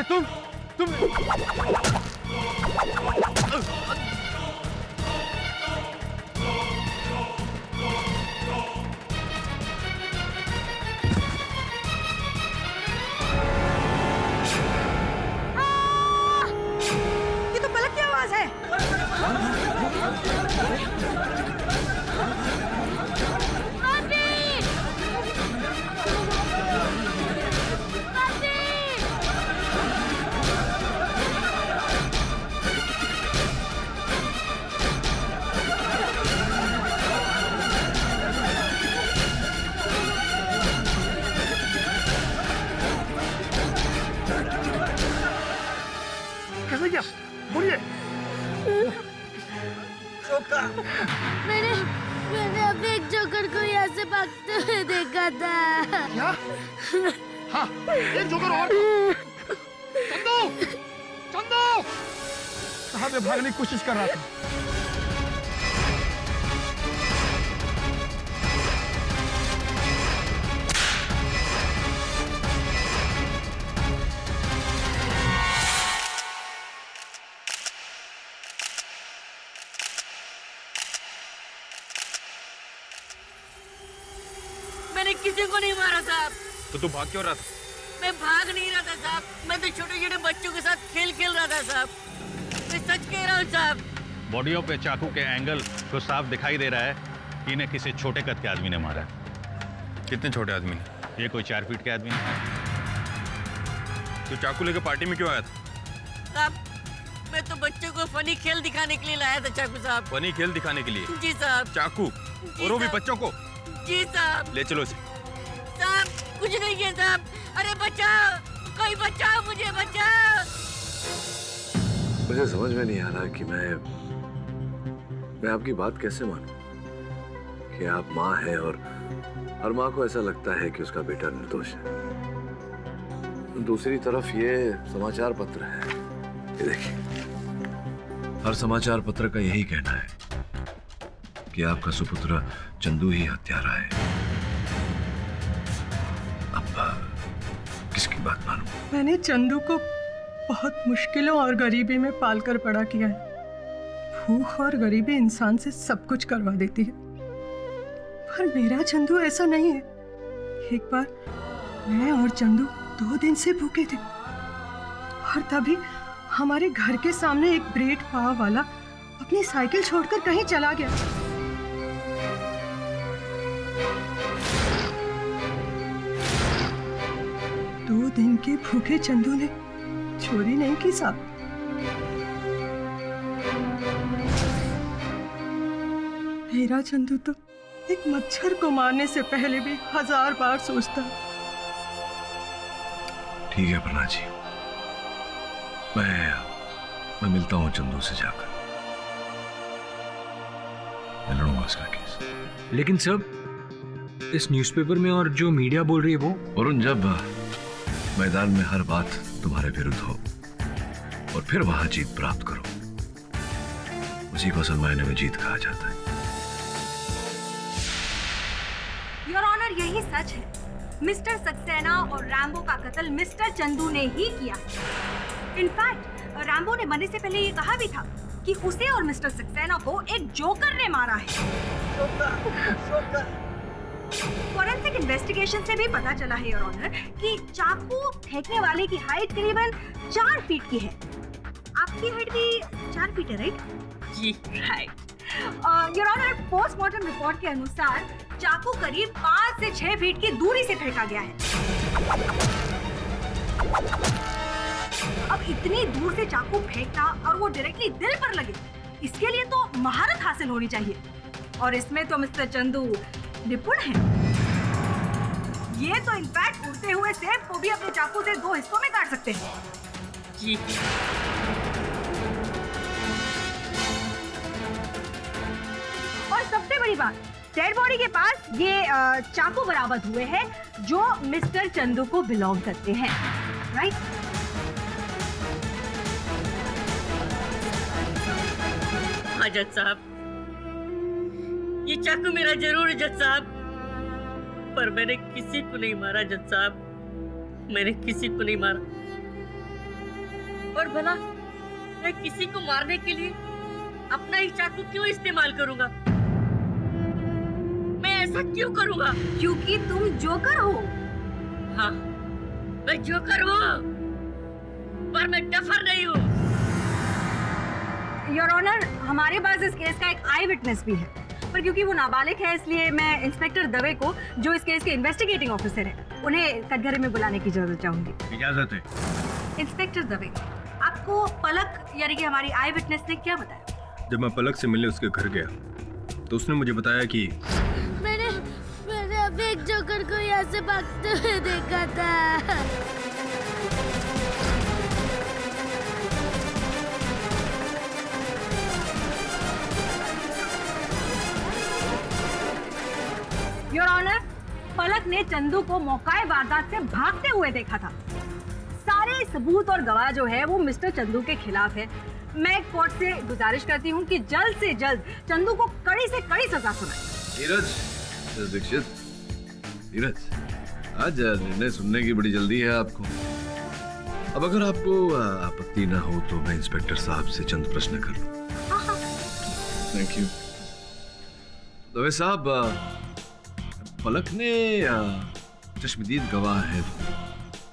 तुम ये तो पलक की आवाज है। कैसे क्या? बोलिए। मैंने अभी एक जोकर को यहाँ से भागते हुए देखा था। क्या? हाँ, एक जोकर और। चंदू! चंदू! कहाँ पे भागने की कोशिश कर रहा था? मैंने किसी को नहीं मारा साहब। तो तू भाग क्यों रहा था? मैं भाग नहीं रहा था साहब, मैं तो छोटे छोटे बच्चों के साथ खेल रहा था साहब। मैं सच कह रहा हूँ साहब। बॉडियों पे चाकू के एंगल तो साफ दिखाई दे रहा है कि इन्हें किसी छोटे कद के आदमी ने मारा है। कितने छोटे आदमी ने? ये कोई 4 फीट के आदमी है। तू चाकू लेकर पार्टी में क्यों आया था? साहब मैं तो बच्चों को फनी खेल दिखाने के लिए लाया था चाकू साहब। फनी खेल दिखाने के लिए? जी साहब। चाकू? और वो भी बच्चों को? जी साहब। ले चलो इसे। साहब कुछ नहीं किया साहब। अरे बचाओ, कोई बचाओ, मुझे बचाओ। मुझे समझ में नहीं आ रहा कि मैं आपकी बात कैसे मानूं कि आप माँ हैं और हर माँ को ऐसा लगता है कि उसका बेटा निर्दोष है। दूसरी तरफ ये समाचार पत्र है, ये देखिए, हर समाचार पत्र का यही कहना है कि आपका सुपुत्र चंदू ही हत्यारा है। अब किसकी बात मानूं? मैंने चंदू को बहुत मुश्किलों और गरीबी में पालकर बड़ा किया है। भूख और गरीबी इंसान से सब कुछ करवा देती है, पर मेरा चंदू ऐसा नहीं है। एक बार मैं और चंदू 2 दिन से भूखे थे और तभी हमारे घर के सामने एक ब्रेड पाव वाला अपनी साइकिल छोड़कर कहीं चला गया। दो दिन के भूखे चंदू ने चोरी नहीं की साहब। मेरा चंदू तो एक मच्छर को मारने से पहले भी 1000 बार सोचता। ठीक है प्रना जी, मैं मिलता हूँ चंदू से जाकर, मैं लड़ूंगा उसका केस। लेकिन सर, इस न्यूज़पेपर में और जो मीडिया बोल रही है वो। वरुण, जब मैदान में हर बात तुम्हारे विरुद्ध हो और फिर वहां जीत प्राप्त करो, उसी को असल मायने में जीत कहा जाता है। योर ऑनर, यही सच है। मिस्टर सक्सेना और रैम्बो का कत्ल मिस्टर चंदू ने ही किया। इनफैक्ट रैम्बो ने मरने से पहले ये कहा भी था कि उसे और मिस्टर सक्सेना को एक जोकर ने मारा है। फॉरेंसिक इन्वेस्टिगेशन से भी पता चला है योर ऑनर कि चाकू फेंकने वाले की हाइट करीबन 4 फीट की है। आपकी हाइट भी 4 फीट है, राइट? जी right. Your honour, postmortem report के अनुसार चाकू करीब 5 से 6 फीट की दूरी से फेंका गया है। अब इतनी दूर से चाकू फेंकना और वो डायरेक्टली दिल पर लगे, इसके लिए तो महारत हासिल होनी चाहिए, और इसमें तो मिस्टर चंदू निपुण है। ये तो इनफैक्ट उड़ते हुए सेब को भी अपने चाकू से 2 हिस्सों में काट सकते हैं। जी। और सबसे बड़ी बात, डेड बॉडी के पास ये चाकू बरामद हुए हैं जो मिस्टर चंदू को बिलोंग करते हैं, राइट? हाँ जज साहब, ये चाकू मेरा जरूर है जज साहब, पर मैंने किसी को नहीं मारा जज साहब, मैंने किसी को नहीं मारा। और भला मैं किसी को मारने के लिए अपना ही चाकू क्यों इस्तेमाल करूंगा? मैं ऐसा क्यों करूंगा? क्योंकि तुम जोकर हो। हाँ, मैं जोकर हूँ, पर मैं डफर नहीं हूँ। योर ऑनर, हमारे पास इस केस का एक आई विटनेस भी है, पर क्योंकि वो नाबालिग है इसलिए मैं इंस्पेक्टर दवे को, जो इस केस के इन्वेस्टिगेटिंग ऑफिसर है, उन्हें कटघरे में बुलाने की इजाजत चाहूंगी। इजाजत है। इंस्पेक्टर दवे, आपको पलक यानी कि हमारी आई विटनेस ने क्या बताया? जब मैं पलक से मिलने उसके घर गया तो उसने मुझे बताया कि मैंने अभी एक जोकर को यहाँ से भागते हुए देखा था। योर ऑनर, पलक ने चंदू को मौकाए वारदात से भागते हुए देखा था। सारे सबूत और गवाह जो है वो मिस्टर चंदू के खिलाफ है। मैं कोर्ट से गुजारिश करती हूँ कि जल्द से जल्द चंदू को कड़ी से कड़ी सजा सुनाए। धीरज दीक्षित, धीरज, आज निर्णय सुनने की बड़ी जल्दी है आपको। अब अगर आपको आपत्ति ना हो तो मैं इंस्पेक्टर साहब से चंद प्रश्न कर लूं। Thank you. दवे साहब, पलक ने चश्मदीद गवाह है,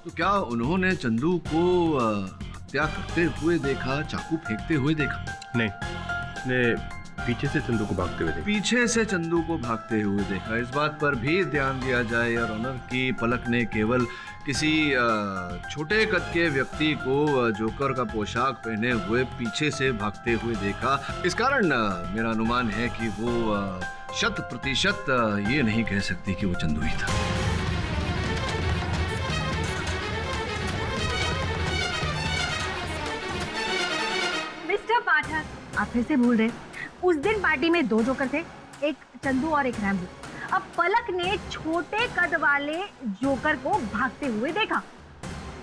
तो क्या उन्होंने चंदू को हत्या करते हुए देखा, चाकू फेंकते हुए देखा? नहीं, ने पीछे से चंदू को भागते हुए देखा। पीछे से चंदू को भागते हुए देखा। इस बात पर भी ध्यान दिया जाए योर ऑनर कि पलक ने केवल किसी छोटे कद के व्यक्ति को जोकर का पोशाक पहने हुए पीछे से भागते हुए देखा। इस कारण मेरा अनुमान है कि वो 100% ये नहीं कह सकती कि वो चंदू ही था। मिस्टर पाठक, आप फिर से भूल रहे। उस दिन पार्टी में 2 जोकर थे, एक चंदू और एक रैम्बो। अब पलक ने छोटे कद वाले जोकर को भागते हुए देखा।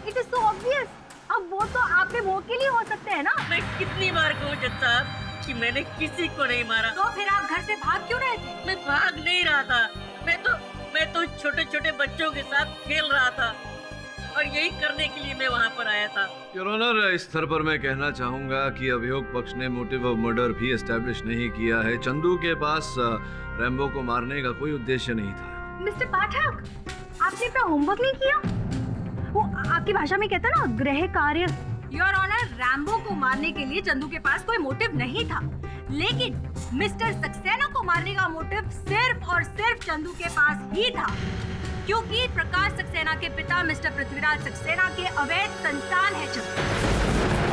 It is so obvious. अब वो तो आपके वकील ही हो सकते हैं ना। मैं कितनी बार कहूँ जज साहब कि मैंने किसी को नहीं मारा। तो फिर आप घर से भाग क्यों रहे थे? मैं भाग नहीं रहा था, मैं तो छोटे छोटे बच्चों के साथ खेल रहा था और यही करने के लिए मैं वहाँ पर आया था। योर ऑनर, इस स्तर पर मैं कहना चाहूंगा कि अभियोग पक्ष ने मोटिव ऑफ मर्डर भी एस्टैब्लिश नहीं किया है। चंदू के पास रैम्बो को मारने का कोई उद्देश्य नहीं था। मिस्टर पाठक, आपने अपना होमवर्क नहीं किया? वो आपकी भाषा में कहता ना, गृह कार्य। योर ऑनर, रैम्बो को मारने के लिए चंदू के पास कोई मोटिव नहीं था, लेकिन मिस्टर सक्सेना को मारने का मोटिव सिर्फ और सिर्फ चंदू के पास ही था, क्योंकि प्रकाश सक्सेना के पिता मिस्टर पृथ्वीराज सक्सेना के अवैध संतान है चंदू।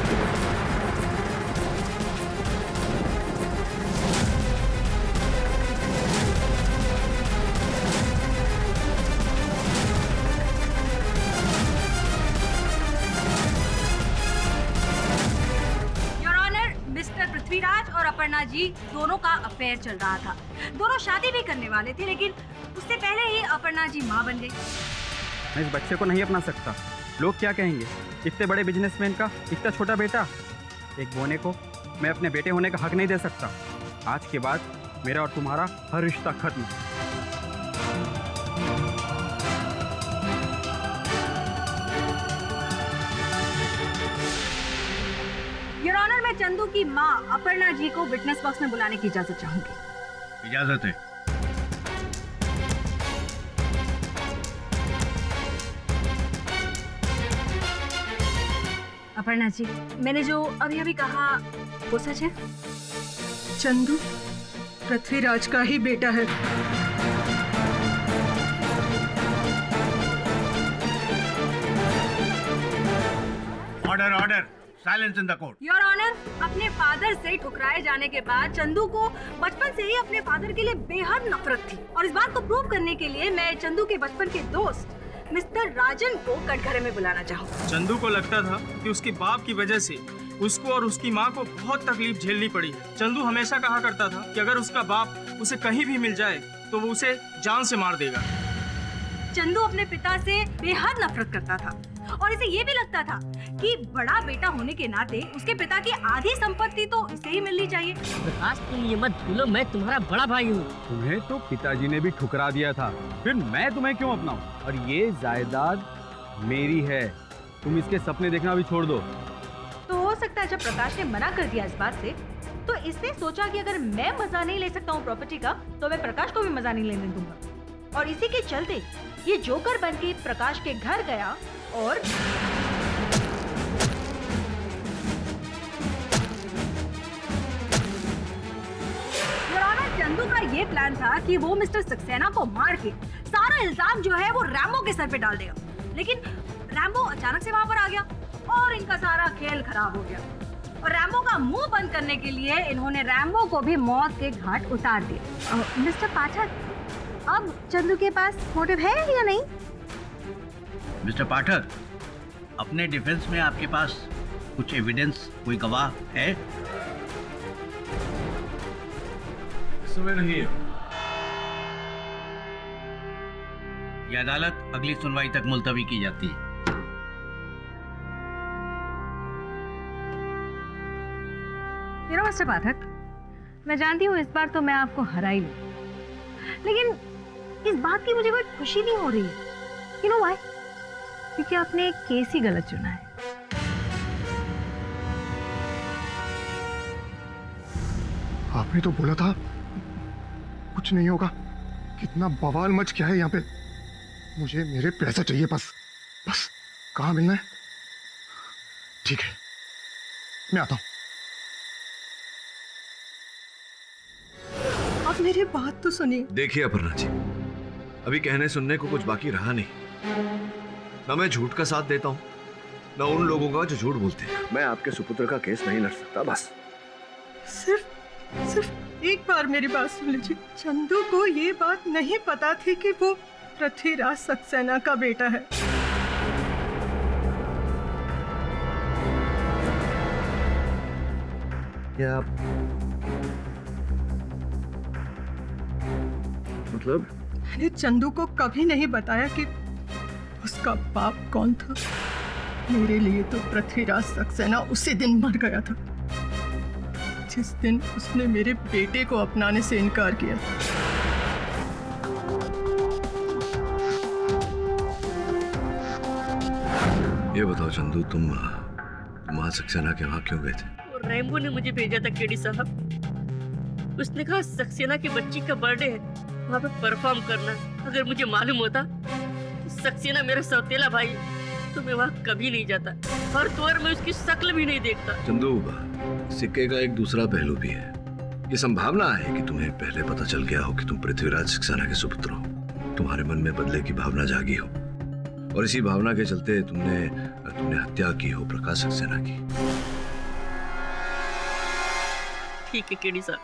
पृथ्वीराज और अपर्णा जी दोनों का अफेयर चल रहा था। दोनों शादी भी करने वाले थे, लेकिन उससे पहले ही अपर्णा जी मां बन गई। मैं इस बच्चे को नहीं अपना सकता। लोग क्या कहेंगे? इतने बड़े बिजनेसमैन का इतना छोटा बेटा। एक बोने को मैं अपने बेटे होने का हक नहीं दे सकता। आज के बाद मेरा और तुम्हारा हर रिश्ता खत्म। योर ऑनर, मैं चंदू की मां अपर्णा जी को विटनेस बॉक्स में बुलाने की इजाजत चाहूंगी। इजाजत है। अपर्णा जी, मैंने जो अभी अभी कहा वो सच है? चंदू पृथ्वीराज का ही बेटा है। Order, order, silence in the court. Your honour, अपने फादर से ठुकराए जाने के बाद चंदू को बचपन से ही अपने फादर के लिए बेहद नफरत थी, और इस बात को प्रूव करने के लिए मैं चंदू के बचपन के दोस्त मिस्टर राजन को कटघरे में बुलाना चाहूँगा। चंदू को लगता था कि उसके बाप की वजह से उसको और उसकी माँ को बहुत तकलीफ झेलनी पड़ी है। चंदू हमेशा कहा करता था कि अगर उसका बाप उसे कहीं भी मिल जाए तो वो उसे जान से मार देगा। चंदू अपने पिता से बेहद नफरत करता था, और इसे ये भी लगता था कि बड़ा बेटा होने के नाते उसके पिता की आधी संपत्ति तो इसे ही मिलनी चाहिए। प्रकाश, तुम ये मत भूलो मैं तुम्हारा बड़ा भाई हूँ। तुम्हें तो पिताजी ने भी ठुकरा दिया था, फिर मैं तुम्हें क्यों अपनाऊं? और ये जायदाद मेरी है, तुम इसके सपने देखना भी छोड़ दो। लगता है जब प्रकाश ने मना कर दिया इस बात से, तो इसने सोचा कि अगर मैं मजा नहीं ले सकता हूँ प्रॉपर्टी का, तो मैं प्रकाश को भी मजा नहीं लेने दूंगा। और इसी के चलते ये जोकर बन के प्रकाश के घर गया और चंदू का ये प्लान था कि वो मिस्टर सक्सेना को मार के सारा इल्जाम जो है वो रैम्बो के सर पे डाल देगा, लेकिन रैम्बो अचानक से वहां पर आ गया और इनका सारा खेल खराब हो गया। और रैम्बो का मुंह बंद करने के लिए इन्होंने रैम्बो को भी मौत के घाट उतार दिया। मिस्टर पाठक, अब चंदू के पास मोटिव है या नहीं? मिस्टर पाठक, अपने डिफेंस में आपके पास कुछ एविडेंस, कोई गवाह है? समय नहीं है। यह अदालत अगली सुनवाई तक मुलतवी की जाती है। मिस्टर पाठक, मैं जानती हूँ इस बार तो मैं आपको हरा ही लूं, लेकिन इस बात की मुझे कोई खुशी नहीं हो रही है। You know why? क्योंकि आपने एक केस ही गलत चुना है। आपने तो बोला था कुछ नहीं होगा। कितना बवाल मच गया है यहाँ पे। मुझे मेरे पैसा चाहिए बस। बस कहाँ मिलना है? ठीक है, मैं आता हूँ। आप मेरी बात तो सुनिए। देखिए अपर्णा जी, अभी कहने सुनने को कुछ बाकी रहा नहीं। ना मैं झूठ का साथ देता हूँ, ना उन लोगों का जो झूठ बोलते हैं। मैं आपके सुपुत्र का केस नहीं लड़ सकता। बस सिर्फ एक बार मेरी बात सुन लीजिए। चंदू को ये बात नहीं पता थी कि वो पृथ्वीराज सक्सेना का बेटा है। क्या मतलब? मैंने चंदू को कभी नहीं बताया कि उसका बाप कौन था। मेरे लिए तो पृथ्वीराज सक्सेना उसी दिन मर गया था जिस दिन उसने मेरे बेटे को अपनाने से इनकार किया। ये बताओ चंदू, तुम वहां सक्सेना के वहां क्यों गए थे? और रैम्बो ने मुझे भेजा था केडी साहब। उसने कहा सक्सेना की बच्ची का बर्थडे है, वहाँ पे परफॉर्म करना। अगर मुझे मालूम होता कि सक्सेना मेरा सौतेला भाई तो मैं वहाँ कभी नहीं जाता, और तो और मैं उसकी शक्ल भी नहीं देखता। चंदू, सिक्के का एक दूसरा पहलू भी है। ये संभावना है कि तुम्हें पहले पता चल गया हो कि तुम पृथ्वीराज सक्सेना के सुपुत्र हो। तुम्हारे मन में बदले की भावना जागी हो और इसी भावना के चलते तुमने हत्या की हो प्रकाश सक्सेना की। ठीक है केडी साहब,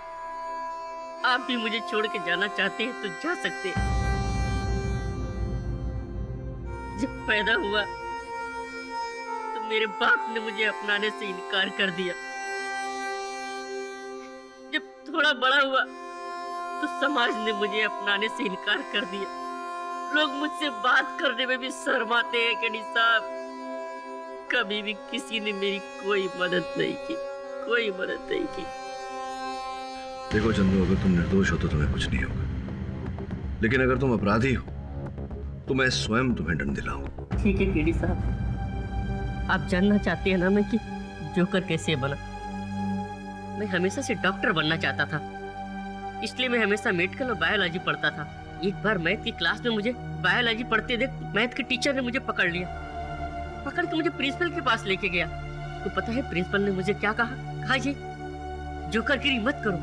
आप भी मुझे छोड़ के जाना चाहते हैं तो जा सकते हैं। जब पैदा हुआ तो मेरे बाप ने मुझे अपनाने से इनकार कर दिया। जब थोड़ा बड़ा हुआ तो समाज ने मुझे अपनाने से इनकार कर दिया। लोग मुझसे बात करने में भी शर्माते हैं केडी साहब। कभी भी किसी ने मेरी कोई मदद नहीं की, कोई मदद नहीं की। देखो चंदू, अगर तुम निर्दोष हो तो तुम्हें कुछ नहीं होगा, लेकिन अगर तुम अपराधी हो तो मैं स्वयं तुम्हें दंड दिलाऊंगा। ठीक है केडी साहब, आप जानना चाहते हैं ना मैं कि जोकर कैसे बना? मैं हमेशा से डॉक्टर बनना चाहता था, इसलिए मैं हमेशा मेडिकल और बायोलॉजी पढ़ता था। एक बार मैथ की क्लास में मुझे बायोलॉजी पढ़ते देख मैथ के टीचर ने मुझे पकड़ लिया। पकड़ के मुझे प्रिंसिपल के पास लेके गया। तो पता है प्रिंसिपल ने मुझे क्या कहा? कहा ये जोकरगिरी मत करो,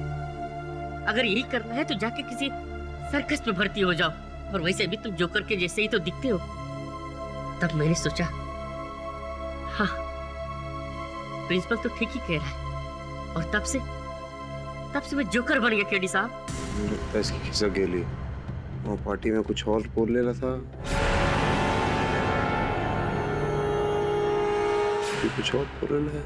अगर यही करना है तो जाके किसी सर्कस में भर्ती हो जाओ, और वैसे भी तुम जोकर के जैसे ही तो दिखते हो। तब मैंने सोचा हाँ, प्रिंसिपल तो ठीक ही कह रहा है, और तब से मैं जोकर बन गया केडी साहब। पैसे की खिसा गेली और पार्टी में कुछ और बोल लेना था, कुछ और बोल लेना है।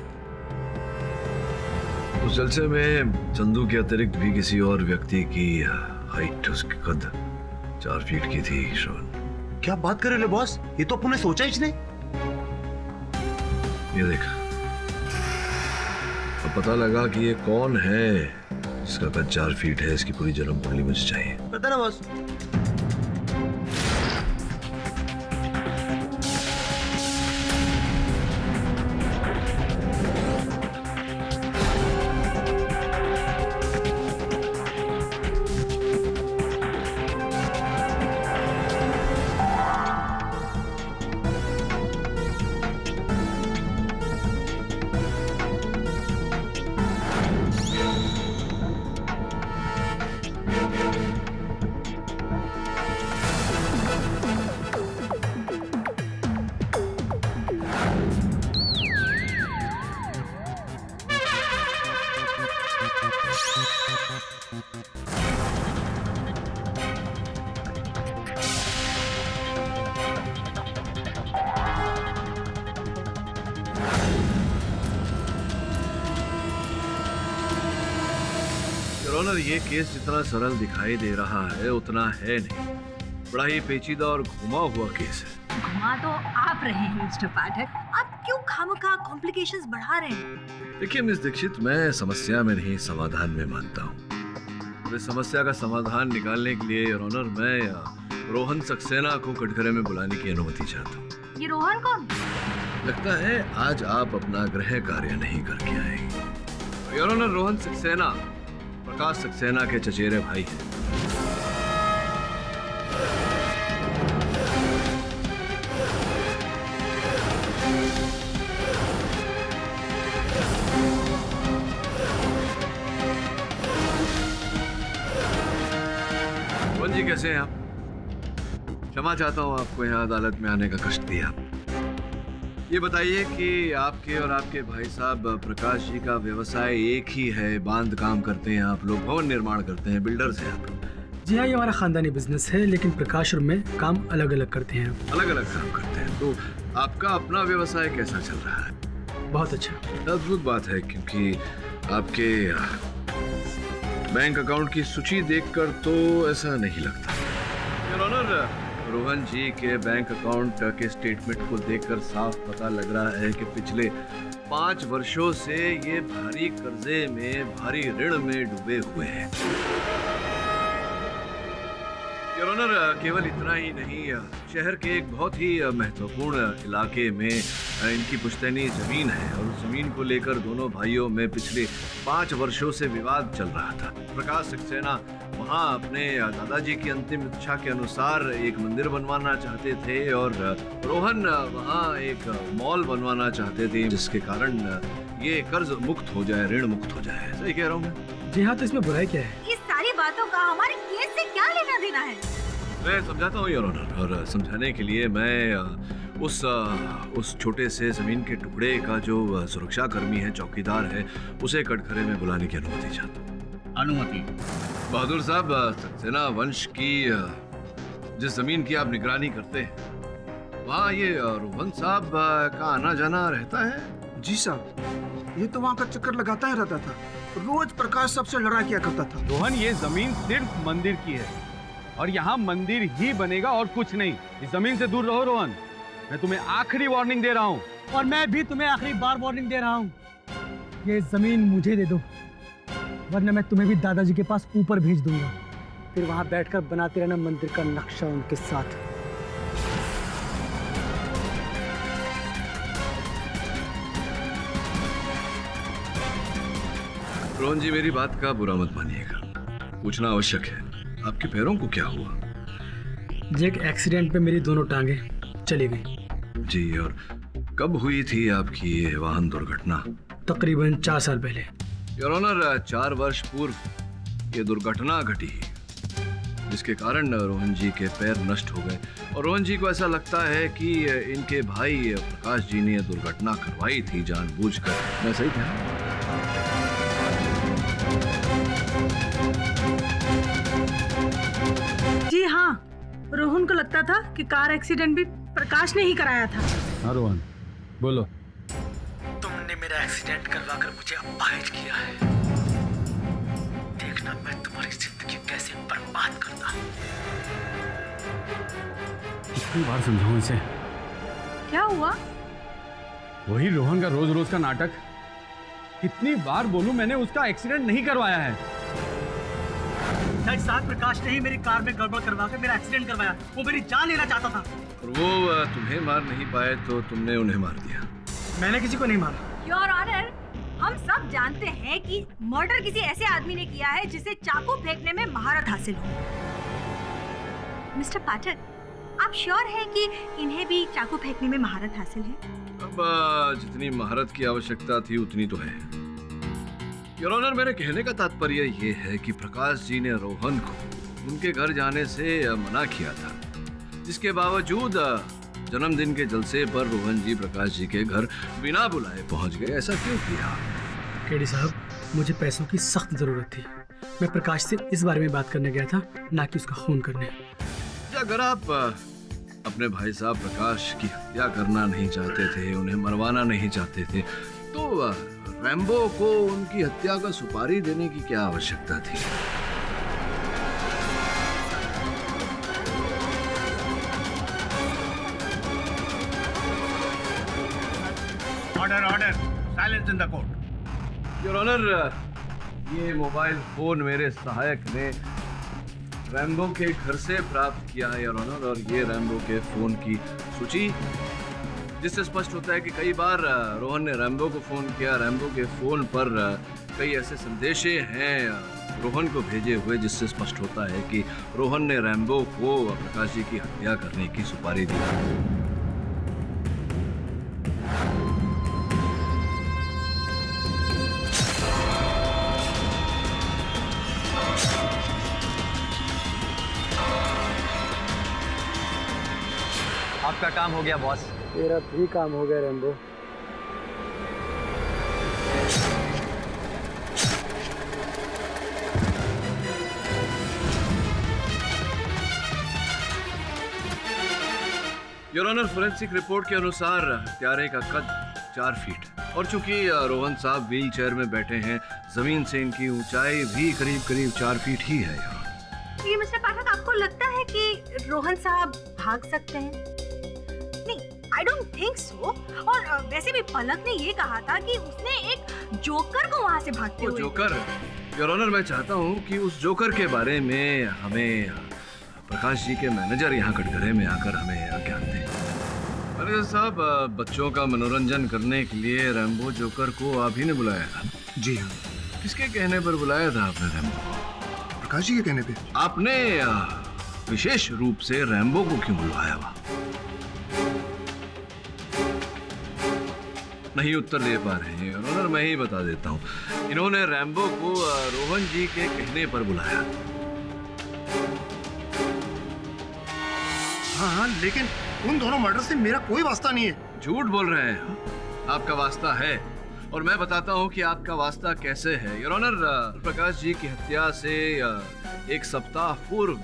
उस जलसे में चंदू के अतिरिक्त भी किसी और व्यक्ति की हाइट, उसकी कद 4 फीट की थी। श्रवण, क्या बात कर रहे हो बॉस? ये तो आपने सोचा ही नहीं। ये देखा, अब पता लगा कि ये कौन है जिसका कद 4 फीट है। इसकी पूरी जन्म कुंडली मुझे चाहिए। पता ना बॉस। योर ऑनर, ये केस जितना सरल दिखाई दे रहा है उतना है नहीं। बड़ा ही पेचीदा और घुमा हुआ केस है। घुमा तो आप रहे हैं मिस्टर पाठक, आप क्यों खामखा कॉम्प्लिकेशंस बढ़ा रहे हैं? देखिए मिस दीक्षित, मैं समस्या में नहीं समाधान में मानता हूँ। इस समस्या का समाधान निकालने के लिए योर ऑनर मैं रोहन सक्सेना को कटघरे में बुलाने की अनुमति चाहता हूँ। ये रोहन कौन? लगता है आज आप अपना गृह कार्य नहीं करके आएंगे। योर ऑनर, रोहन सक्सेना प्रकाश सक्सेना के चचेरे भाई हैं। रोहन जी, कैसे हैं आप? क्षमा चाहता हूं आपको यहाँ अदालत में आने का कष्ट दिया। ये बताइए कि आपके और आपके भाई साहब प्रकाश जी का व्यवसाय एक ही है, बांध काम करते हैं आप लोग, भवन निर्माण करते हैं, बिल्डर्स हैं आप लोग? जी हाँ, ये हमारा खानदानी बिजनेस है, लेकिन प्रकाश और मैं काम अलग अलग करते हैं। अलग अलग काम करते हैं। तो आपका अपना व्यवसाय कैसा चल रहा है? बहुत अच्छा। अद्भुत बात है, क्योंकि आपके बैंक अकाउंट की सूची देखकर तो ऐसा नहीं लगता। योर ऑनर, रोहन जी के बैंक अकाउंट के स्टेटमेंट को देखकर साफ पता लग रहा है कि पिछले 5 वर्षों से ये भारी कर्जे में, भारी ऋण में डूबे हुए हैं। योर ऑनर, केवल इतना ही नहीं, शहर के एक बहुत ही महत्वपूर्ण इलाके में इनकी पुश्तैनी जमीन है और उस जमीन को लेकर दोनों भाइयों में पिछले 5 वर्षों से विवाद चल रहा था। प्रकाश सक्सेना वहाँ अपने दादाजी की अंतिम इच्छा के अनुसार एक मंदिर बनवाना चाहते थे और रोहन वहाँ एक मॉल बनवाना चाहते थे, जिसके कारण ये कर्ज मुक्त हो जाए, ऋण मुक्त हो जाए। सही कह रहा हूँ मैं? जी हाँ, तो इसमें बुराई क्या है? इस सारी बातों का हमारे केस से क्या लेना देना है? मैं समझाता हूँ योर ऑनर, और समझाने के लिए मैं उस छोटे से जमीन के टुकड़े का जो सुरक्षा कर्मी है, चौकीदार है, उसे कटघरे में बुलाने की अनुमति चाहता हूँ। अनुमति? बहादुर साहब, सक्सेना वंश की जिस जमीन की आप निगरानी करते हैं, वहाँ ये रोहन साहब का आना जाना रहता है? जी साहब, ये तो वहाँ का चक्कर लगाता ही रहता था, रोज प्रकाश साहब से लड़ा किया करता था। रोहन, ये जमीन सिर्फ मंदिर की है और यहाँ मंदिर ही बनेगा और कुछ नहीं। इस जमीन से दूर रहो रोहन, मैं तुम्हें आखिरी वार्निंग दे रहा हूँ। और मैं भी तुम्हें आखिरी बार वार्निंग दे रहा हूँ, ये जमीन मुझे दे दो, वरना मैं तुम्हें भी दादाजी के पास ऊपर भेज दूंगा, फिर वहां बैठकर बनाते रहना मंदिर का नक्शा उनके साथ। रोहन जी, मेरी बात का बुरा मत मानिएगा, पूछना आवश्यक है, आपके पैरों को क्या हुआ? जी, एक एक्सीडेंट में मेरी दोनों टांगे चली गई। जी, और कब हुई थी आपकी ये वाहन दुर्घटना? तकरीबन 4 साल पहले। योर ऑनर, 4 वर्ष पूर्व ये दुर्घटना घटी, जिसके कारण रोहन जी के पैर नष्ट हो गए और रोहन जी को ऐसा लगता है कि इनके भाई प्रकाश जी ने दुर्घटना करवाई थी जानबूझकर। मैं सही था? जी हाँ, रोहन को लगता था कि कार एक्सीडेंट भी प्रकाश ने ही कराया था। हाँ रोहन, बोलो। तुमने मेरा एक्सीडेंट करवाकर मुझे अपाहिज किया है, देखना मैं तुम्हारी जिंदगी कैसे बर्बाद करता हूँ। कितनी बार समझाऊं इसे? क्या हुआ? वही रोहन का रोज रोज का नाटक। कितनी बार बोलूं, मैंने उसका एक्सीडेंट नहीं करवाया है। जज साहब, प्रकाश ने ही मेरी कार में गड़बड़ करवा कर मेरा एक्सीडेंट करवाया, वो मेरी जान लेना चाहता था। और वो तुम्हें मार नहीं पाए तो तुमने उन्हें मार दिया। मैंने किसी को नहीं मारा। योर ऑनर, हम सब जानते हैं कि मर्डर किसी ऐसे आदमी ने किया है जिसे चाकू फेंकने में महारत हासिल हो। मिस्टर पाठक, आप श्योर हैं कि इन्हें भी चाकू फेंकने में महारत हासिल है? अब जितनी महारत की आवश्यकता थी उतनी तो है। योर ऑनर, मेरे कहने का तात्पर्य ये है कि प्रकाश जी ने रोहन को उनके घर जाने से मना किया था, जिसके बावजूद जन्मदिन के जलसे पर रोहन जी प्रकाश जी के घर बिना बुलाए पहुंच गए। ऐसा क्यों किया? केडी साहब, मुझे पैसों की सख्त जरूरत थी। मैं प्रकाश से इस बारे में बात करने गया था, ना कि उसका खून करने। अगर आप अपने भाई साहब प्रकाश की हत्या करना नहीं चाहते थे, उन्हें मरवाना नहीं चाहते थे, तो रैम्बो को उनकी हत्या का सुपारी देने की क्या आवश्यकता थी? Order order, silence in the court. Your honour, ये मोबाइल फोन मेरे सहायक ने रैम्बो के घर से प्राप्त किया है योर ऑनर, और ये रैम्बो के फोन की सूची, जिससे स्पष्ट होता है कि कई बार रोहन ने रैम्बो को फोन किया। रैम्बो के फोन पर कई ऐसे संदेशे हैं रोहन को भेजे हुए, जिससे स्पष्ट होता है कि रोहन ने रैम्बो को प्रकाश जी की हत्या करने की सुपारी दी। आपका काम हो गया बॉस। तेरा भी काम हो गया Rambo. Your honour, forensic report के अनुसार हत्यारे का कद 4 फीट, और चूंकि रोहन साहब व्हील चेयर में बैठे हैं, जमीन से इनकी ऊंचाई भी करीब करीब 4 फीट ही है। ये मिस्टर पाठक, आपको लगता है कि रोहन साहब भाग सकते हैं? नहीं, आई डोंट थिंक सो। और वैसे भी पलक ने ये कहा था कि उसने एक जोकर को वहाँ से भागते हुए। जोकर? योर ऑनर, मैं चाहता हूँ कि उस जोकर के बारे में हमें प्रकाश जी के मैनेजर यहाँ कटघरे में आकर हमें ज्ञान दें। मैनेजर साहब, बच्चों का मनोरंजन करने के लिए रैम्बो जोकर को आप ही ने बुलाया था? जी हाँ। किसके कहने पर बुलाया था आपने रैम्बो? प्रकाश जी के कहने पे। आपने विशेष रूप से रैम्बो को क्यों बुलवाया? नहीं उत्तर दे पा रहे हैं और मैं ही बता देता हूँ। इन्होंने रैम्बो को रोहन जी के कहने पर बुलाया। हाँ, लेकिन उन दोनों मर्डर से मेरा कोई वास्ता नहीं है। झूठ बोल रहे हैं। आपका वास्ता है, और मैं बताता हूँ कि आपका वास्ता कैसे है। योर ऑनर, प्रकाश जी की हत्या से 1 सप्ताह पूर्व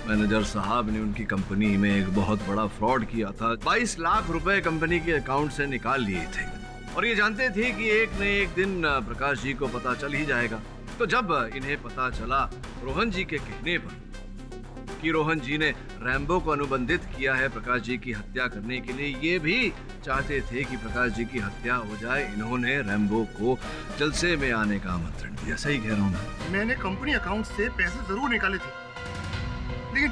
मैनेजर साहब ने उनकी कंपनी में एक बहुत बड़ा फ्रॉड किया था। 22 लाख रुपए कंपनी के अकाउंट से निकाल लिए थे, और ये जानते थे कि एक न एक दिन प्रकाश जी को पता चल ही जाएगा। तो जब इन्हें पता चला रोहन जी के कहने पर कि रोहन जी ने रैम्बो को अनुबंधित किया है प्रकाश जी की हत्या करने के लिए, ये भी चाहते थे कि प्रकाश जी की हत्या हो जाए, इन्होंने रैम्बो को जलसे में आने का आमंत्रण दिया। सही कह रहा हूँ मैं? मैंने कंपनी अकाउंट से पैसे जरूर निकाले थे, लेकिन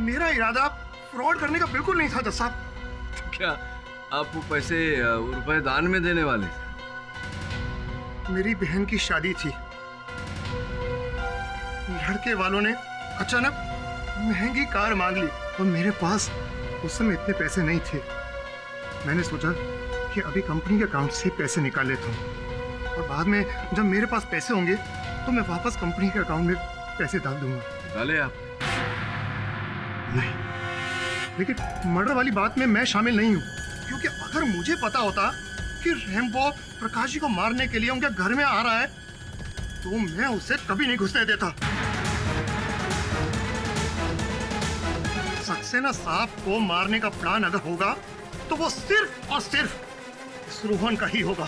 मेरा इरादा फ्रॉड करने का बिल्कुल नहीं था जज साहब। क्या आप वो पैसे रुपए दान में देने वाले थे? मेरी बहन की शादी थी। लड़के वालों ने अचानक महंगी कार मांग ली, और मेरे पास उस समय इतने पैसे नहीं थे। मैंने सोचा कि अभी कंपनी के अकाउंट से पैसे निकाल लेता हूँ, और बाद में जब मेरे पास पैसे होंगे तो मैं वापस कंपनी के अकाउंट में पैसे डाल दूंगा। डाले आप? नहीं, लेकिन मर्डर वाली बात में मैं शामिल नहीं हूँ, क्योंकि अगर मुझे पता होता कि रैम्बो प्रकाश जी को मारने के लिए उनके घर में आ रहा है, तो मैं उसे कभी नहीं घुसने देता। सक्सेना साहब को मारने का प्लान अगर होगा तो वो सिर्फ और सिर्फ इस रोहन का ही होगा।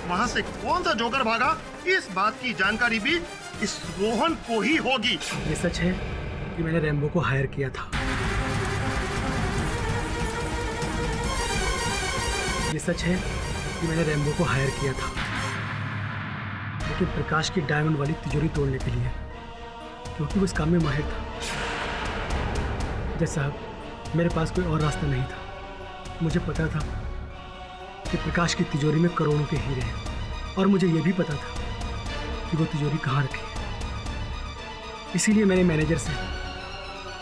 वहां से कौन सा जोकर भागा, इस बात की जानकारी भी इस रोहन को ही होगी। ये सच है कि मैंने रैम्बो को हायर किया था। ये सच है कि मैंने रैम्बो को हायर किया था, लेकिन प्रकाश की डायमंड वाली तिजोरी तोड़ने के लिए, क्योंकि वो इस काम में माहिर था। जज साहब, मेरे पास कोई और रास्ता नहीं था। मुझे पता था कि प्रकाश की तिजोरी में करोड़ों के हीरे हैं, और मुझे यह भी पता था कि वो तिजोरी कहाँ रखी है। इसीलिए मैंने मैनेजर से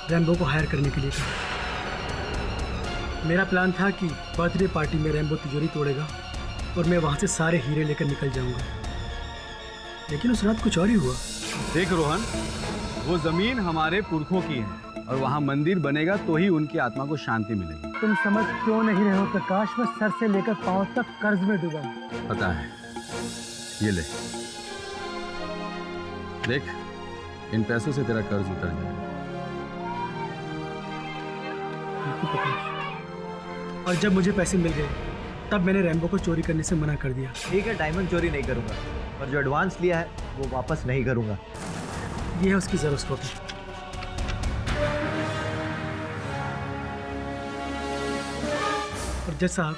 रैम्बो को हायर करने के लिए कहा। मेरा प्लान था कि बर्थडे पार्टी में रैम्बो तिजोरी तोड़ेगा और मैं वहाँ से सारे हीरे लेकर निकल जाऊंगा, लेकिन उस रात कुछ और ही हुआ। देख रोहन, वो जमीन हमारे पुरखों की है, और वहाँ मंदिर बनेगा तो ही उनकी आत्मा को शांति मिलेगी। तुम समझ क्यों नहीं रहे हो प्रकाश? मैं सर से लेकर पांव तक कर्ज में डूबा। पता है, ये ले देख, इन पैसों से तेरा कर्ज उतर जाएगा। और जब मुझे पैसे मिल गए तब मैंने रैम्बो को चोरी करने से मना कर दिया। ठीक है, डायमंड चोरी नहीं करूंगा, और जो एडवांस लिया है वो वापस नहीं करूंगा। ये है उसकी ज़ेरोस्कोपी। और जज साहब,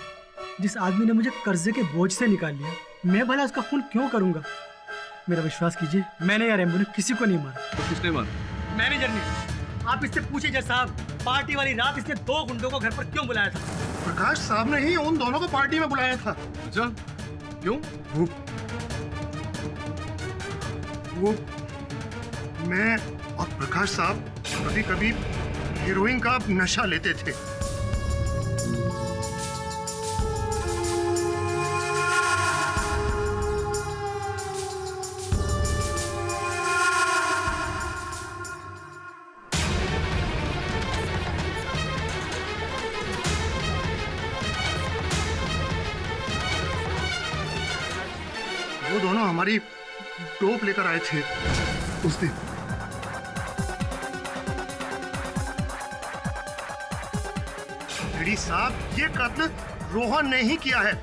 जिस आदमी ने मुझे कर्जे के बोझ से निकाल लिया, मैं भला उसका खून क्यों करूंगा? मेरा विश्वास कीजिए, मैंने या रैम्बो ने किसी को नहीं मारा। तो किसने मारा? मैनेजर ने। आप इससे पूछिए जज साहब, पार्टी वाली रात इसने 2 गुंडों को घर पर क्यों बुलाया था? प्रकाश साहब ने ही उन दोनों को पार्टी में बुलाया था। अच्छा, क्यों? वो मैं और प्रकाश साहब कभी कभी हीरोइन का नशा लेते थे। वो दोनों हमारी डोप लेकर आए थे उस दिन। रेड्डी साहब, ये कत्ल रोहन ने ही किया है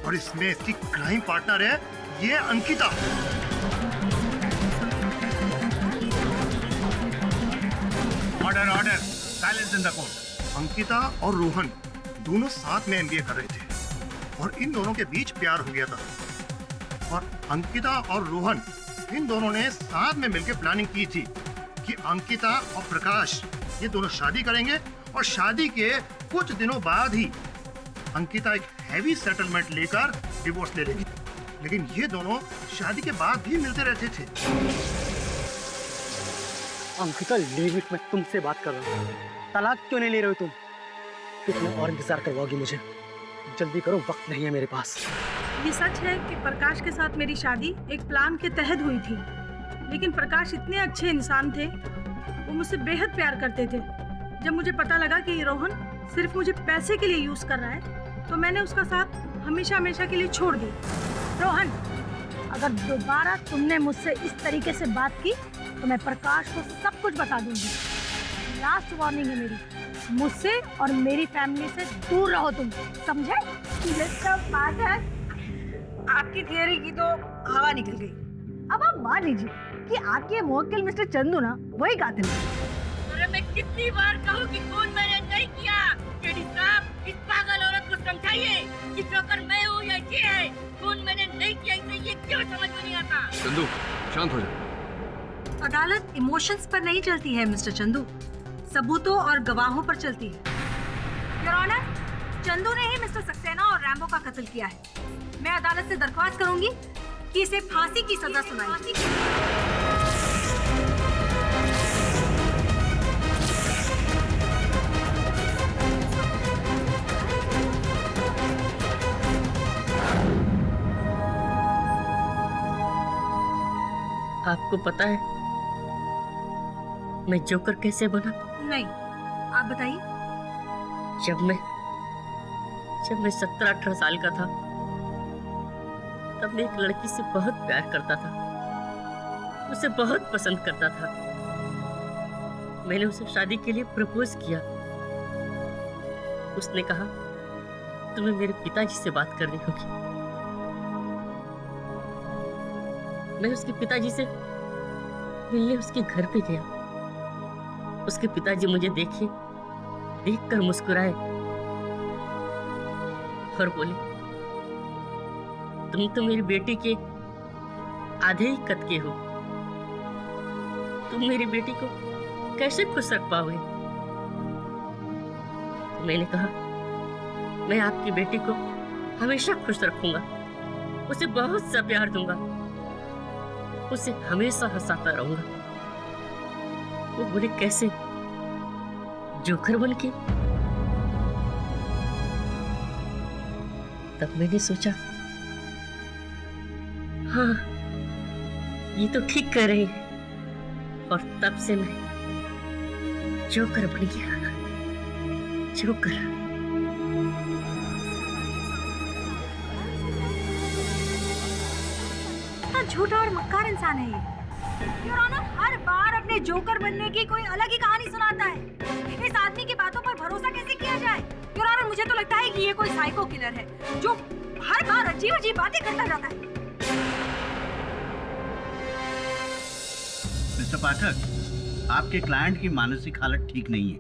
और इसमें इसकी क्राइम पार्टनर है ये Ankita. Order order, silence in the court. Ankita और रोहन दोनों साथ में एमबीए कर रहे थे और इन दोनों के बीच प्यार हो गया था और अंकिता और रोहन इन दोनों ने साथ में मिलकर प्लानिंग की थी कि अंकिता और प्रकाश ये दोनों शादी करेंगे और शादी के कुछ दिनों बाद ही अंकिता एक हैवी सेटलमेंट लेकर डिवोर्स ले लेगी। लेकिन ये दोनों शादी के बाद भी मिलते रहते थे। अंकिता, लीव इट, मैं तुमसे बात कर रहा हूँ। तलाक क्यों नहीं ले रहे हो तुम? कितना और इंतजार करवाओगी मुझे? जल्दी करो, वक्त नहीं है मेरे पास। ये सच है कि प्रकाश के साथ मेरी शादी एक प्लान के तहत हुई थी, लेकिन प्रकाश इतने अच्छे इंसान थे, वो मुझसे बेहद प्यार करते थे। जब मुझे पता लगा कि ये रोहन सिर्फ मुझे पैसे के लिए यूज कर रहा है, तो मैंने उसका साथ हमेशा हमेशा के लिए छोड़ दी। रोहन, अगर दोबारा तुमने मुझसे इस तरीके से बात की तो मैं प्रकाश को सब कुछ बता दूंगी। लास्ट वार्निंग है मेरी, मुझसे और मेरी फैमिली से दूर रहो तुम, समझे? मिस्टर पाठक, आपकी थियरी की तो हवा निकल गई। अब आप मान लीजिए कि आपके मुवक्किल मिस्टर चंदू ना वही कातिल है। अरे मैं कितनी बार कहूँ कि खून मैंने नहीं किया। रेड्डी साहब, इस पागल औरत को समझाइए कि जोकर मैं हूँ या ये है। खून मैंने नहीं किया, इसे ये क्यों समझ में नहीं आता? चंदू, शांत हो जा। अदालत इमोशंस पर नहीं चलती है मिस्टर चंदू, सबूतों और गवाहों पर चलती है। योर ऑनर, चंदू ने ही मिस्टर सक्सेना और रैम्बो का कत्ल किया है। मैं अदालत से दरख्वास्त करूंगी कि इसे फांसी की सजा सुनाई। आपको पता है मैं जोकर कैसे बना? नहीं, आप बताइए। जब मैं 17-18 साल का था, तब मैं एक लड़की से बहुत प्यार करता था, उसे बहुत पसंद करता था। मैंने उसे शादी के लिए प्रपोज किया। उसने कहा, तुम्हें मेरे पिताजी से बात करनी होगी। मैं उसके पिताजी से मिलने उसके घर पे गया। उसके पिताजी मुझे देखकर मुस्कुराए और बोले, तुम तो मेरी बेटी के आधे ही कद के हो, तुम मेरी बेटी को कैसे खुश रख पाओगे? तो मैंने कहा, मैं आपकी बेटी को हमेशा खुश रखूंगा, उसे बहुत सा प्यार दूंगा, उसे हमेशा हंसाता रहूंगा। वो बोले, कैसे? जोकर बन के? तब मैंने सोचा, हाँ, ये तो ठीक कर रहे हैं। और तब से मैं जोकर बन गया। जोकर। कितना झूठा और मक्कार इंसान है ये। योर ऑनर, हर बार अपने जोकर बनने की कोई अलग ही कहानी सुनाता है। इस आदमी की बातों पर भरोसा कैसे किया जाए? योर ऑनर, मुझे तो लगता है कि ये कोई साइको किलर है जो हर बार अजीब अजीब बातें करता रहता है। मिस्टर पाठक, आपके क्लाइंट की मानसिक हालत ठीक नहीं है।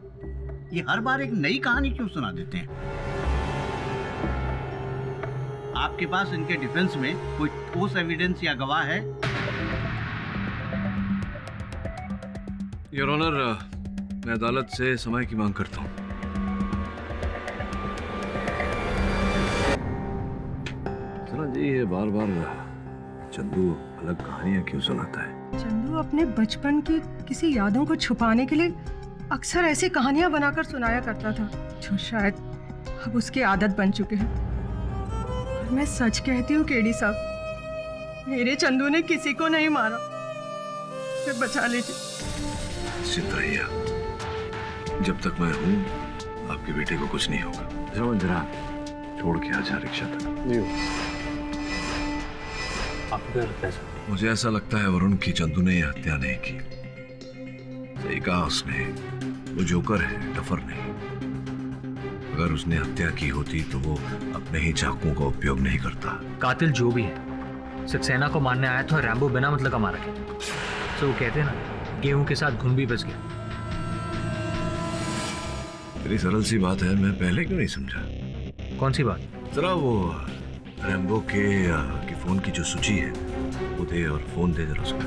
ये हर बार एक नई कहानी क्यों सुना देते हैं? आपके पास इनके डिफेंस में कोई ठोस एविडेंस या गवाह है? योर ऑनर, मैं अदालत से समय की मांग करता हूँ। सुना जी, ये बार बार चंदू अलग कहानियां क्यों सुनाता है? चंदू अपने बचपन की किसी यादों को छुपाने के लिए अक्सर ऐसी कहानियां बनाकर सुनाया करता था, जो शायद अब उसकी आदत बन चुके हैं। और मैं सच कहती हूँ केडी साहब, मेरे चंदू ने किसी को नहीं मारा। मुझे बचा लीजिए। निश्चित रहिए, जब तक मैं हूँ आपके बेटे को कुछ नहीं होगा। जरा छोड़ के आ जा रिक्शा तक। मुझे ऐसा लगता है वरुण की चंदू ने यह हत्या नहीं की। सही कहा उसने, वो जोकर है, डफर नहीं। अगर उसने हत्या की होती तो वो अपने ही चाकुओं का उपयोग नहीं करता। कातिल जो भी है, सक्सेना को मारने आया था, रैम्बो बिना मतलब का मारा गया। तो वो कहते हैं ना, गेहूं के साथ घुन भी बच गया। तेरी सरल सी बात है, मैं पहले क्यों नहीं समझा? कौन सी बात? जरा वो रैम्बो के फोन की जो सूची है वो दे, और फोन दे जरा उसको।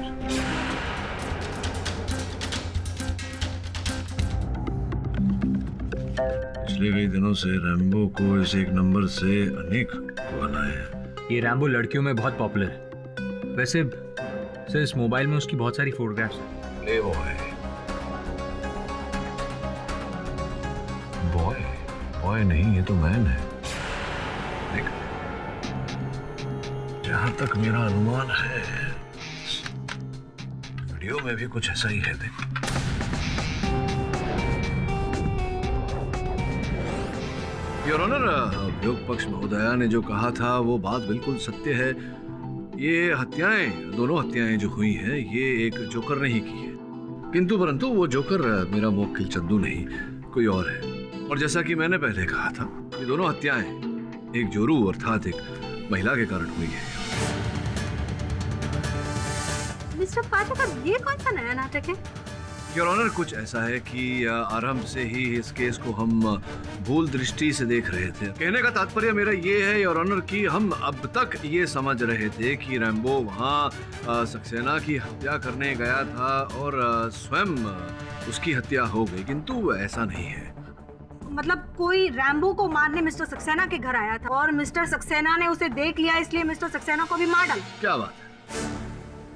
पिछले कई दिनों से रैम्बो को इस एक नंबर से अनेक कॉल आए हैं। ये रैम्बो लड़कियों में बहुत पॉपुलर है। वैसे सर, इस मोबाइल में उसकी बहुत सारी फोटोग्राफ्स हैं। बॉय नहीं, ये तो मैन है। देख, जहां तक मेरा अनुमान है, वीडियो में भी कुछ ऐसा ही है। देख, योर ऑनर, अभियोग पक्ष महोदया ने जो कहा था वो बात बिल्कुल सत्य है। ये हत्याएं, दोनों हत्याएं जो हुई हैं, ये एक जोकर ने ही की है। किंतु परंतु वो जोकर मेरा मुवक्किल चंदू नहीं, कोई और है। और जैसा कि मैंने पहले कहा था, ये दोनों हत्याएं एक जोरू अर्थात एक महिला के कारण हुई है। मिस्टर पाठक, अब ये कौन सा नया नाटक है? योर ऑनर, कुछ ऐसा है कि आरंभ से ही इस केस को हम भूल दृष्टि से देख रहे थे। कहने का तात्पर्य मेरा ये है योर ऑनर कि हम अब तक ये समझ रहे थे कि रैम्बो वहाँ सक्सेना की हत्या करने गया था और स्वयं उसकी हत्या हो गई, किंतु ऐसा नहीं है। मतलब कोई रैम्बो को मारने मिस्टर सक्सेना के घर आया था और मिस्टर सक्सेना ने उसे देख लिया, इसलिए मिस्टर सक्सेना को भी मार डाला। क्या बात है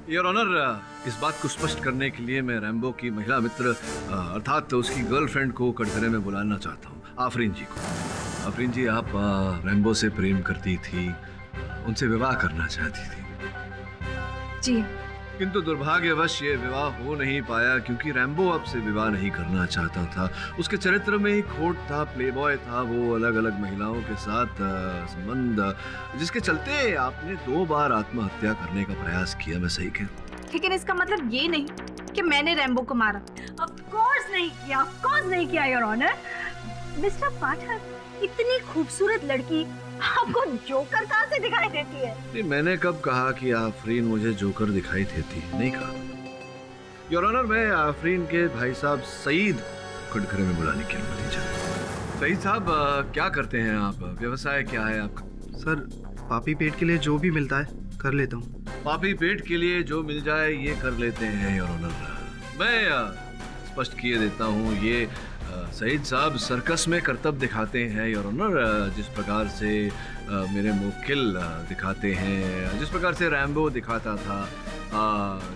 योर ऑनर, इस बात को स्पष्ट करने के लिए मैं रैम्बो की महिला मित्र अर्थात उसकी गर्लफ्रेंड को कटघरे में बुलाना चाहता हूँ, आफरीन जी को। आफरीन जी, आप रैम्बो से प्रेम करती थी, उनसे विवाह करना चाहती थी। जी। किंतु दुर्भाग्यवश ये विवाह हो नहीं पाया क्योंकि रैम्बो आपसे विवाह नहीं करना चाहता था। उसके चरित्र में ही खोट था, प्लेबॉय था वो, अलग अलग महिलाओं के साथ संबंध, जिसके चलते आपने 2 बार आत्महत्या करने का प्रयास किया। मैं सही कह? लेकिन इसका मतलब ये नहीं कि मैंने रैम्बो को मारा। ऑफ कोर्स नहीं किया योर ऑनर। मिस्टर पाठक, इतनी खूबसूरत लड़की आपको जोकर कहाँ से दिखाई देती है? नहीं, मैंने कब कहा कि आफरीन मुझे जोकर दिखाई देती है? नहीं कहा योर ऑनर। मैं आफरीन के भाई साहब सईद कटघरे में बुलाने की अनुमति चाहता। सईद साहब, क्या करते हैं आप? व्यवसाय क्या है आपका? सर, पापी पेट के लिए जो भी मिलता है कर लेता हूँ। पापी पेट के लिए जो मिल जाए ये कर लेते हैं योर ऑनर। मैं स्पष्ट किए देता हूँ, ये सईद साहब सर्कस में करतब दिखाते हैं योर ऑनर, जिस प्रकार से मेरे मुवक्किल दिखाते हैं, जिस प्रकार से रैम्बो दिखाता था,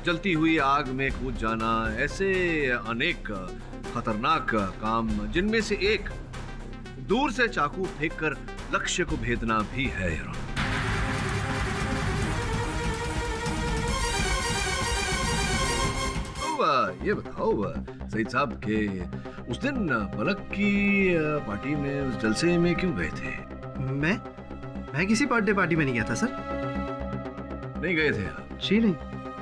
जलती हुई आग में कूद जाना, ऐसे अनेक खतरनाक काम, जिनमें से एक दूर से चाकू फेंककर लक्ष्य को भेदना भी है योर ऑनर। ये बताओ सईद साहब के उस दिन पलक की पार्टी में, उस जलसे में क्यों गए थे? मैं किसी बर्थडे पार्टी में नहीं गया था सर। नहीं गए थे आप? जी नहीं,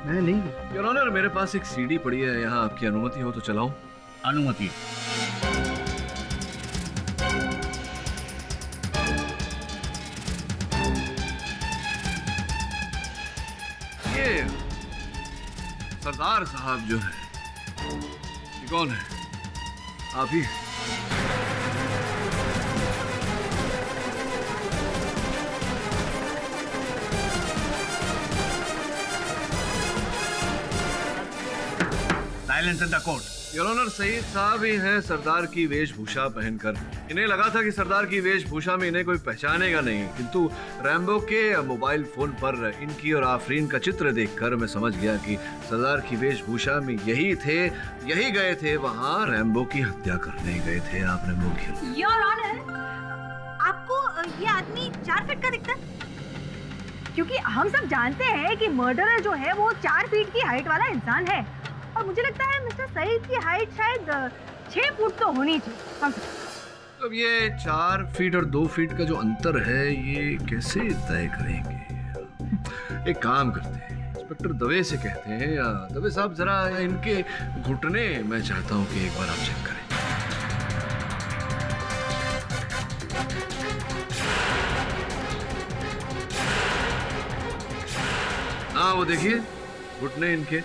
मैं नहीं। योर ऑनर, मेरे पास एक सीडी पड़ी है यहाँ, आपकी अनुमति हो तो चलाऊं? अनुमति। सरदार साहब जो है, ये कौन है? आप ही? Silence in the court. Your honour, Saeed साहब ही हैं सरदार की वेशभूषा पहनकर। इन्हें लगा था कि सरदार की वेशभूषा में इन्हें कोई पहचानेगा नहीं, किंतु रैम्बो के मोबाइल फोन पर इनकी और आफरीन का चित्र देखकर मैं समझ गया कि सरदार की वेशभूषा में यही थे, यही गए थे वहां रैम्बो की हत्या करने गए थे। आप रैम्बो की योर ऑनर, आपको ये आदमी 4 फीट का दिखता है? क्योंकि हम सब जानते हैं कि मर्डरर जो है वो 4 फीट की हाइट वाला इंसान है, और मुझे लगता है मिस्टर सईद की हाइट शायद 6 फुट तो होनी चाहिए। अब ये 4 फीट और 2 फीट का जो अंतर है ये कैसे तय करेंगे? एक काम करते हैं, इंस्पेक्टर दवे से कहते हैं। या दवे साहब, जरा इनके घुटने मैं चाहता हूँ कि एक बार आप चेक करें। हाँ, वो देखिए घुटने इनके।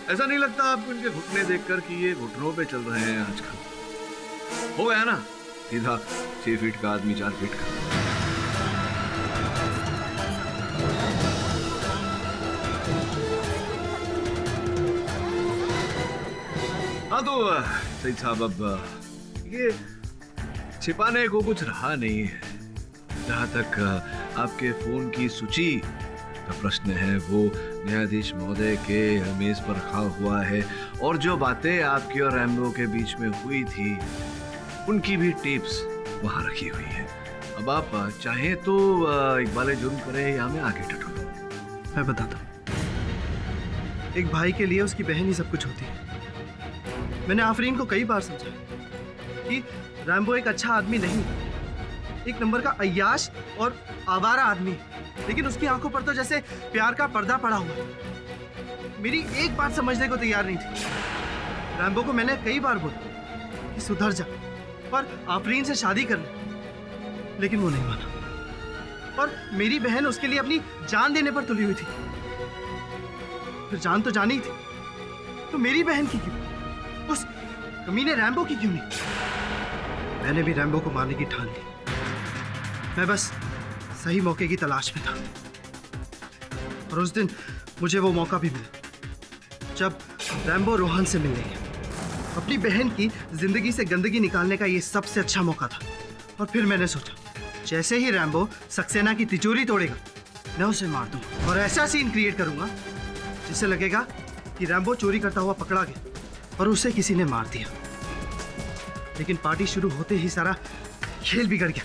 ऐसा नहीं लगता आपको इनके घुटने देखकर कि ये घुटनों पे चल रहे हैं आजकल? हो गया ना, सीधा 6 फीट का आदमी 4 फीट का। हाँ तो सईद साहब, अब ये छिपाने को कुछ रहा नहीं है। जहां तक आपके फोन की सूची का प्रश्न है, वो न्यायाधीश महोदय के मेज पर रखा हुआ है, और जो बातें आपकी और रैम्बो के बीच में हुई थी उनकी भी टिप्स वहां रखी हुई है। अब आप चाहें तो इकबाल जुर्म करें या मैं आगे टटोलूं? मैं बताता हूं, एक भाई के लिए उसकी बहन ही सब कुछ होती है। मैंने आफरीन को कई बार समझाया कि रैम्बो एक अच्छा आदमी नहीं, एक नंबर का अय्याश और आवारा आदमी, लेकिन उसकी आंखों पर तो जैसे प्यार का पर्दा पड़ा हुआ। मेरी एक बात समझने को तैयार नहीं थी। रैम्बो को मैंने कई बार बोला कि सुधर जा और आफरीन से शादी कर ले, लेकिन वो नहीं माना। और मेरी बहन उसके लिए अपनी जान देने पर तुली हुई थी। फिर जान तो जानी थी, तो मेरी बहन की क्यों, उस कमीने रैम्बो की क्यों नहीं? मैंने भी रैम्बो को मारने की ठान ली। मैं बस सही मौके की तलाश में था, और उस दिन मुझे वो मौका भी मिला जब रैम्बो रोहन से मिलने गया। अपनी बहन की जिंदगी से गंदगी निकालने का ये सबसे अच्छा मौका था। और फिर मैंने सोचा, जैसे ही रैम्बो सक्सेना की तिजोरी तोड़ेगा, मैं उसे मार दूंगा और ऐसा सीन क्रिएट करूंगा जिससे लगेगा कि रैम्बो चोरी करता हुआ पकड़ा गया और उसे किसी ने मार दिया। लेकिन पार्टी शुरू होते ही सारा खेल बिगड़ गया।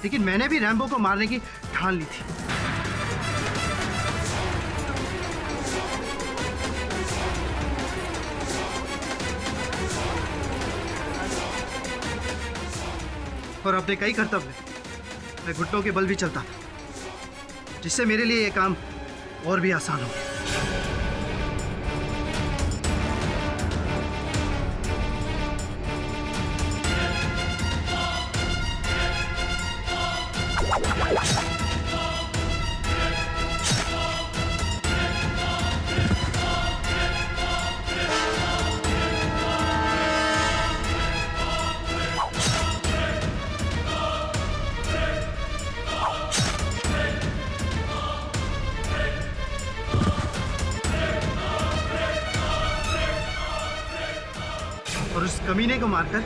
लेकिन मैंने भी रैम्बो को मारने की ठान ली थी। और अपने कई कर्तव्य मैं घुटनों के बल भी चलता था, जिससे मेरे लिए यह काम और भी आसान हो गया। और उस कमीने को मारकर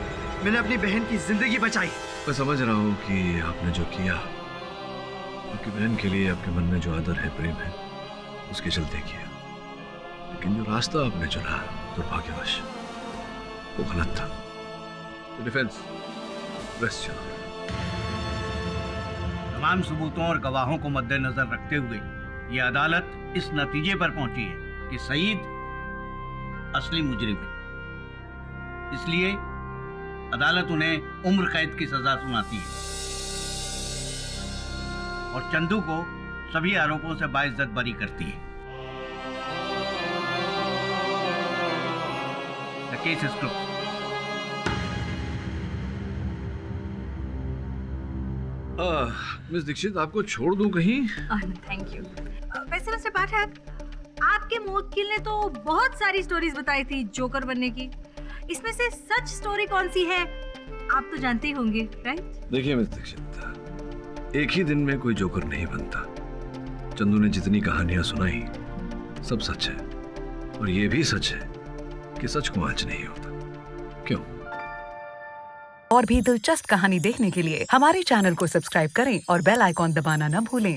मैंने अपनी बहन की जिंदगी बचाई। मैं समझ रहा हूँ कि आपने जो किया, आपकी बहन के लिए आपके मन में जो आदर है, प्रेम है, उसके चलते किया। लेकिन जो रास्ता आपने चुना, दुर्भाग्यवश, वो गलत था। तो डिफेंस रेस्ट चलो। तमाम सबूतों और गवाहों को मद्देनजर रखते हुए ये अदालत इस नतीजे पर पहुंची है कि सईद असली मुजरिम है। इसलिए अदालत उन्हें उम्र कैद की सजा सुनाती है और चंदू को सभी आरोपों से बाइज्जत बरी करती है। The case is closed. Miss Dikshit, आपको छोड़ दूं कहीं? Thank you. वैसे मिस्टर पाठक, आपके मुवक्किल ने तो बहुत सारी स्टोरीज बताई थी जोकर बनने की। इसमें से सच स्टोरी कौन सी है आप तो जानते ही होंगे, राइट? देखिए मिस दीक्षित, एक ही दिन में कोई जोकर नहीं बनता। चंदू ने जितनी कहानियां सुनाई सब सच है, और ये भी सच है कि सच को आँच नहीं होता। क्यों? और भी दिलचस्प कहानी देखने के लिए हमारे चैनल को सब्सक्राइब करें और बेल आइकॉन दबाना न भूलें।